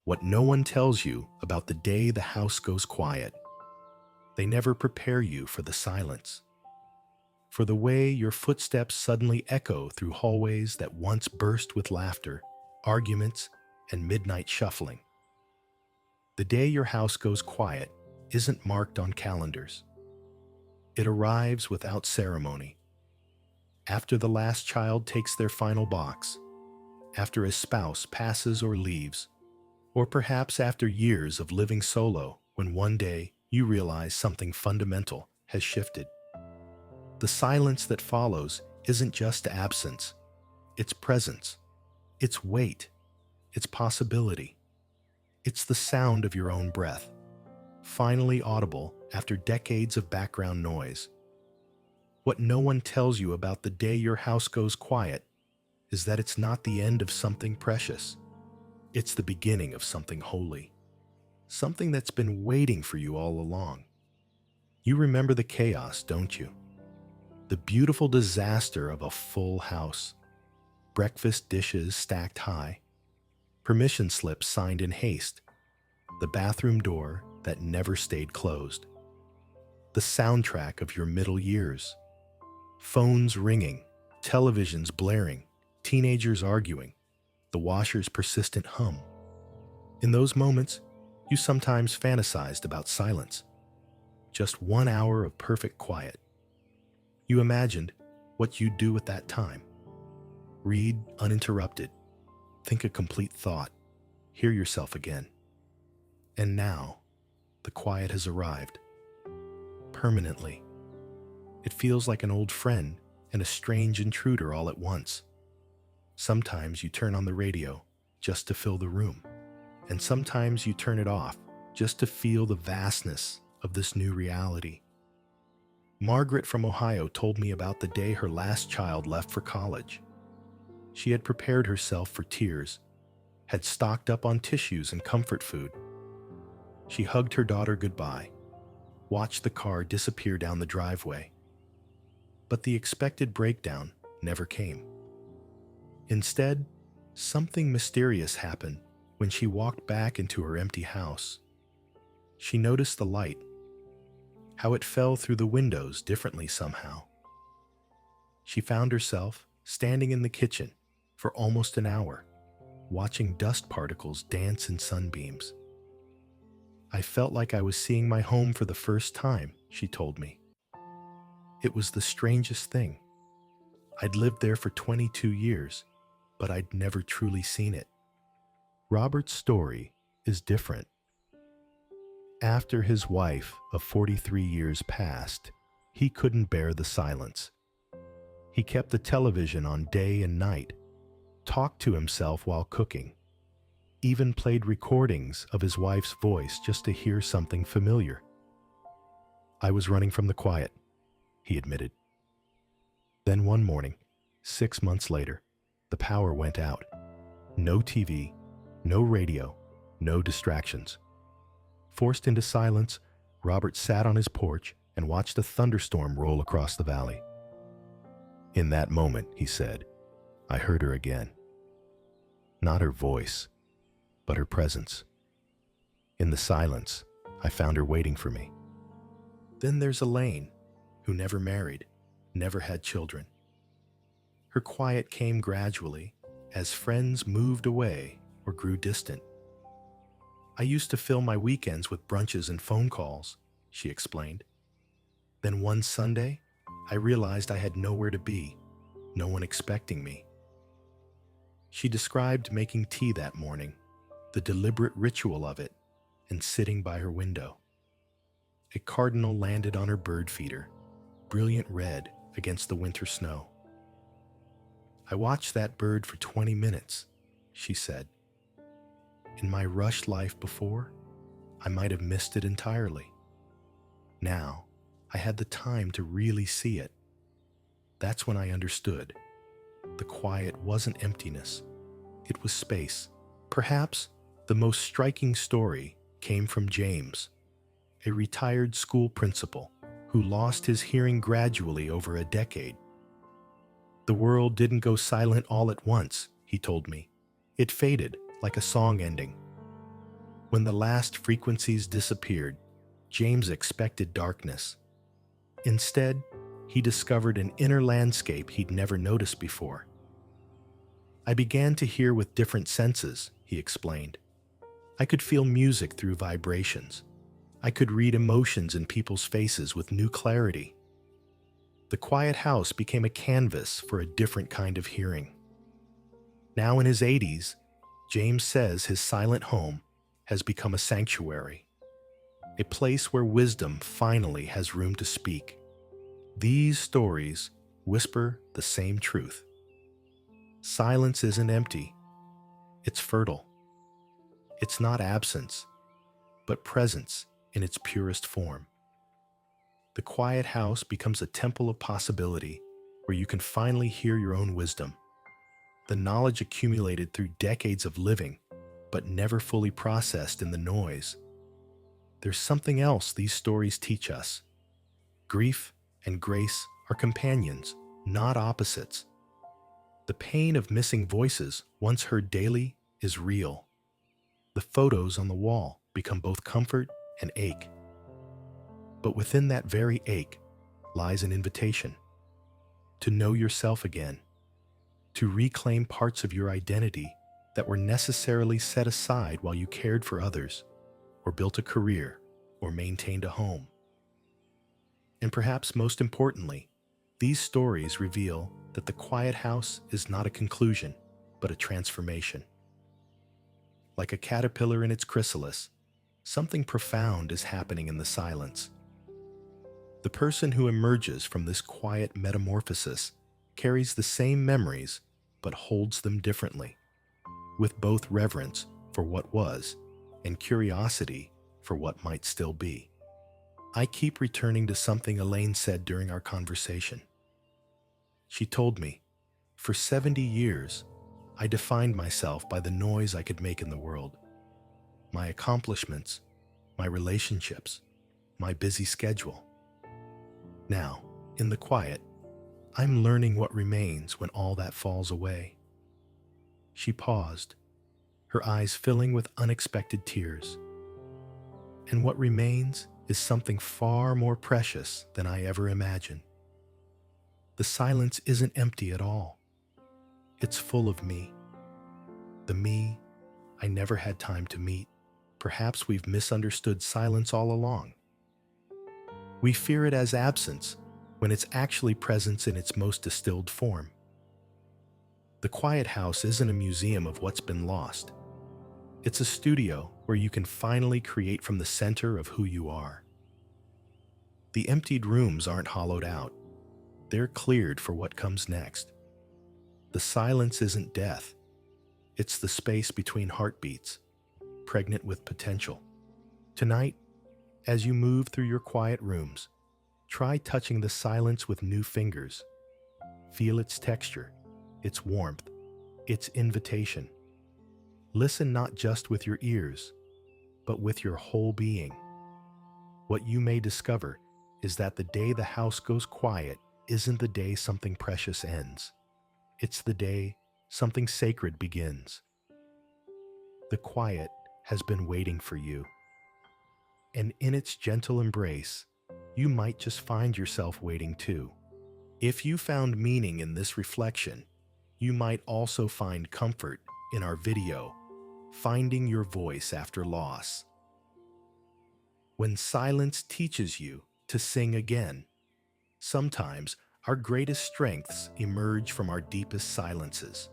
What no one tells you about the day the house goes quiet. They never prepare you for the silence, for the way your footsteps suddenly echo through hallways that once burst with laughter, arguments, and midnight shuffling. The day your house goes quiet isn't marked on calendars. It arrives without ceremony. After the last child takes their final box, after a spouse passes or leaves, or perhaps after years of living solo when one day you realize something fundamental has shifted. The silence that follows isn't just absence, it's presence, it's weight, it's possibility. It's the sound of your own breath, finally audible after decades of background noise. What no one tells you about the day your house goes quiet is that it's not the end of something precious. It's the beginning of something holy, something that's been waiting for you all along. You remember the chaos, don't you? The beautiful disaster of a full house, breakfast dishes stacked high, permission slips signed in haste, the bathroom door that never stayed closed, the soundtrack of your middle years, phones ringing, televisions blaring, teenagers arguing, the washer's persistent hum. In those moments, you sometimes fantasized about silence. Just 1 hour of perfect quiet. You imagined what you'd do at that time. Read uninterrupted. Think a complete thought. Hear yourself again. And now, the quiet has arrived. Permanently. It feels like an old friend and a strange intruder all at once. Sometimes you turn on the radio just to fill the room, and sometimes you turn it off just to feel the vastness of this new reality. Margaret from Ohio told me about the day her last child left for college. She had prepared herself for tears, had stocked up on tissues and comfort food. She hugged her daughter goodbye, watched the car disappear down the driveway. But the expected breakdown never came. Instead, something mysterious happened when she walked back into her empty house. She noticed the light, how it fell through the windows differently somehow. She found herself standing in the kitchen for almost an hour, watching dust particles dance in sunbeams. I felt like I was seeing my home for the first time, she told me. It was the strangest thing. I'd lived there for 22 years, but I'd never truly seen it. Robert's story is different. After his wife of 43 years passed, he couldn't bear the silence. He kept the television on day and night, talked to himself while cooking, even played recordings of his wife's voice just to hear something familiar. I was running from the quiet, he admitted. Then one morning, 6 months later, the power went out. No TV, no radio, no distractions. Forced into silence, Robert sat on his porch and watched a thunderstorm roll across the valley. In that moment, he said, I heard her again. Not her voice, but her presence. In the silence, I found her waiting for me. Then there's Elaine, who never married, never had children. Her quiet came gradually as friends moved away or grew distant. I used to fill my weekends with brunches and phone calls, she explained. Then one Sunday, I realized I had nowhere to be, no one expecting me. She described making tea that morning, the deliberate ritual of it, and sitting by her window. A cardinal landed on her bird feeder, brilliant red against the winter snow. I watched that bird for 20 minutes, she said. In my rushed life before, I might have missed it entirely. Now, I had the time to really see it. That's when I understood. The quiet wasn't emptiness. It was space. Perhaps the most striking story came from James, a retired school principal who lost his hearing gradually over a decade. The world didn't go silent all at once, he told me. It faded like a song ending. When the last frequencies disappeared, James expected darkness. Instead, he discovered an inner landscape he'd never noticed before. I began to hear with different senses, he explained. I could feel music through vibrations. I could read emotions in people's faces with new clarity. The quiet house became a canvas for a different kind of hearing. Now in his 80s, James says his silent home has become a sanctuary, a place where wisdom finally has room to speak. These stories whisper the same truth. Silence isn't empty, it's fertile. It's not absence, but presence in its purest form. The quiet house becomes a temple of possibility where you can finally hear your own wisdom, the knowledge accumulated through decades of living, but never fully processed in the noise. There's something else these stories teach us. Grief and grace are companions, not opposites. The pain of missing voices, once heard daily, is real. The photos on the wall become both comfort and ache. But within that very ache lies an invitation to know yourself again, to reclaim parts of your identity that were necessarily set aside while you cared for others, or built a career, or maintained a home. And perhaps most importantly, these stories reveal that the quiet house is not a conclusion, but a transformation. Like a caterpillar in its chrysalis, something profound is happening in the silence. The person who emerges from this quiet metamorphosis carries the same memories, but holds them differently, with both reverence for what was and curiosity for what might still be. I keep returning to something Elaine said during our conversation. She told me, for 70 years, I defined myself by the noise I could make in the world. My accomplishments, my relationships, my busy schedule. Now, in the quiet, I'm learning what remains when all that falls away. She paused, her eyes filling with unexpected tears. And what remains is something far more precious than I ever imagined. The silence isn't empty at all. It's full of me. The me I never had time to meet. Perhaps we've misunderstood silence all along. We fear it as absence when it's actually presence in its most distilled form. The quiet house isn't a museum of what's been lost. It's a studio where you can finally create from the center of who you are. The emptied rooms aren't hollowed out. They're cleared for what comes next. The silence isn't death. It's the space between heartbeats, pregnant with potential. Tonight, as you move through your quiet rooms, try touching the silence with new fingers. Feel its texture, its warmth, its invitation. Listen not just with your ears, but with your whole being. What you may discover is that the day the house goes quiet isn't the day something precious ends. It's the day something sacred begins. The quiet has been waiting for you. And in its gentle embrace, you might just find yourself waiting too. If you found meaning in this reflection, you might also find comfort in our video, Finding Your Voice After Loss. When silence teaches you to sing again, sometimes our greatest strengths emerge from our deepest silences.